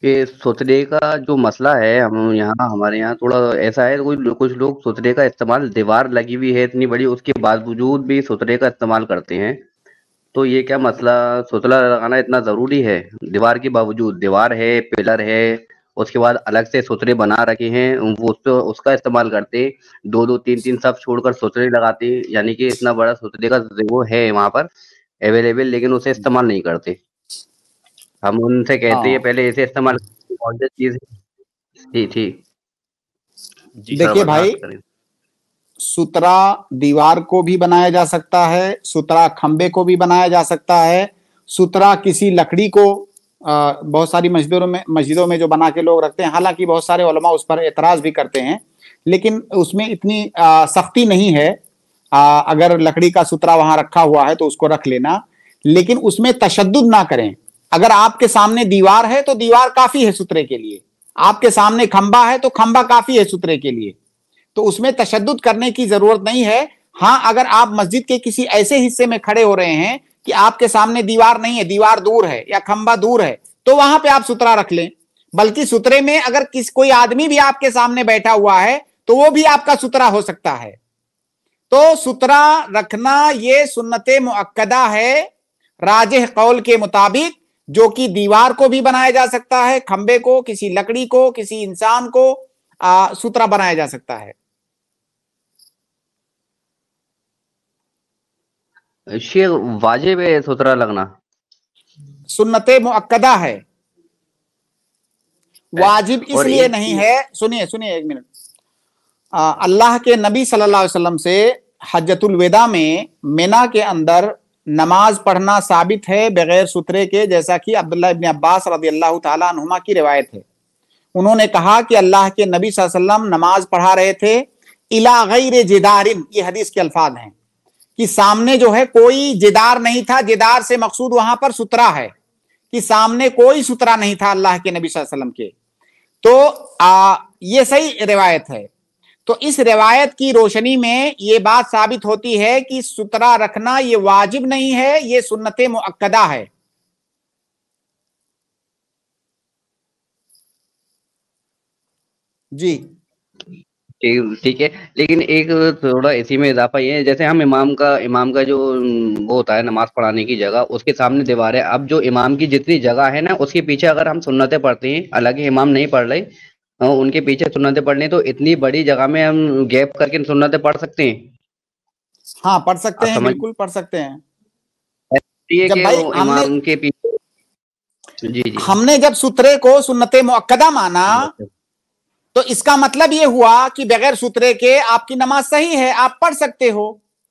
کہ سوترے کا جو مسئلہ ہے، ہم یہاں ہمارے یہاں تھوڑا ایسا ہے، کچھ لوگ سوترے کا استعمال، دیوار لگی ہوئی ہے اتنی بڑی، اس کے باوجود بھی سوترے کا استعمال کرتے ہیں. تو یہ کیا مسئلہ، ستلا لگانا اتنا ضروری ہے؟ دیوار کے باوجود، دیوار ہے، پلر ہے، اس کے بعد الگ سے سترے بنا رکھے ہیں، وہ اس کا استعمال کرتے، دو دو تین تین سب چھوڑ کر سترے لگاتے، یعنی کہ اتنا بڑا سترے کا وہ ہے وہاں پر اویلیبل، لیکن اسے استعمال نہیں کرتے. ہم ان سے کہتے ہیں ہاں پہلے اسے استعمال کرتے، کون سی چیز تھی. جی سر دیکھیے بھائی، وضاحت کریں. سترا دیوار کو بھی بنایا جا سکتا ہے، سترا کھمبے کو بھی بنایا جا سکتا ہے، سترا کسی لکڑی کو بہت ساری مسجدوں میں جو بنا کے لوگ رکھتے ہیں، حالانکہ بہت سارے علماء اس پر اعتراض بھی کرتے ہیں، لیکن اس میں اتنی سختی نہیں ہے. اگر لکڑی کا سترا وہاں رکھا ہوا ہے تو اس کو رکھ لینا، لیکن اس میں تشدد نہ کریں. اگر آپ کے سامنے دیوار ہے تو دیوار کافی ہے سترے کے لیے، آپ کے سامنے کھمبا ہے تو کھمبا کافی ہے سترے کے لیے، تو اس میں تشدد کرنے کی ضرورت نہیں ہے. ہاں، اگر آپ مسجد کے کسی ایسے حصے میں کھڑے ہو رہے ہیں کہ آپ کے سامنے دیوار نہیں ہے، دیوار دور ہے یا کھمبا دور ہے، تو وہاں پہ آپ سترا رکھ لیں. بلکہ سترے میں اگر کوئی آدمی بھی آپ کے سامنے بیٹھا ہوا ہے تو وہ بھی آپ کا سترا ہو سکتا ہے. تو سترا رکھنا یہ سنت مؤکدہ ہے راجح قول کے مطابق، جو کہ دیوار کو بھی بنایا جا سکتا ہے، کھمبے کو، کسی لکڑی کو، کسی انسان کو سترا بنایا جا سکتا ہے. شیخ واجب ہے سترا لگنا؟ سنت مؤکدہ ہے، واجب اس اور لیے ایک نہیں ہے. سنیے ایک منٹ. اللہ کے نبی صلی اللہ علیہ وسلم سے حجۃ الوداع میں مینا کے اندر نماز پڑھنا ثابت ہے بغیر سترے کے، جیسا کہ عبداللہ ابن عباس رضی اللہ تعالیٰ عنہما کی روایت ہے. انہوں نے کہا کہ اللہ کے نبی صلی اللہ علیہ وسلم نماز پڑھا رہے تھے الی غیر جدار، یہ حدیث کے الفاظ ہیں کہ سامنے جو ہے کوئی جدار نہیں تھا. جدار سے مقصود وہاں پر سترا ہے، کہ سامنے کوئی سترا نہیں تھا اللہ کے نبی صلی اللہ علیہ وسلم کے. تو یہ صحیح روایت ہے. تو اس روایت کی روشنی میں یہ بات ثابت ہوتی ہے کہ سترا رکھنا یہ واجب نہیں ہے، یہ سنت مؤکدہ ہے. جی ٹھیک ہے. لیکن ایک تھوڑا اسی میں اضافہ یہ ہے، جیسے ہم امام کا جو وہ ہوتا ہے نماز پڑھانے کی جگہ، اس کے سامنے دیوار ہے. اب جو امام کی جتنی جگہ ہے نا، اس کے پیچھے اگر ہم سنتیں پڑھتے ہیں، حالانکہ امام نہیں پڑھ رہے، ان کے پیچھے سنتیں پڑھ لیں، تو اتنی بڑی جگہ میں ہم گیپ کر کے سنتیں پڑھ سکتے ہیں؟ ہاں پڑھ سکتے آپ ہیں، سمجھ بالکل پڑھ سکتے ہیں. ہے جب کہ بھائی امام کے پیچھے. جی جی ہم نے جب سترے کو سنت مؤکدہ مانا تو اس کا مطلب یہ ہوا کہ بغیر سترے کے آپ کی نماز صحیح ہے، آپ پڑھ سکتے ہو.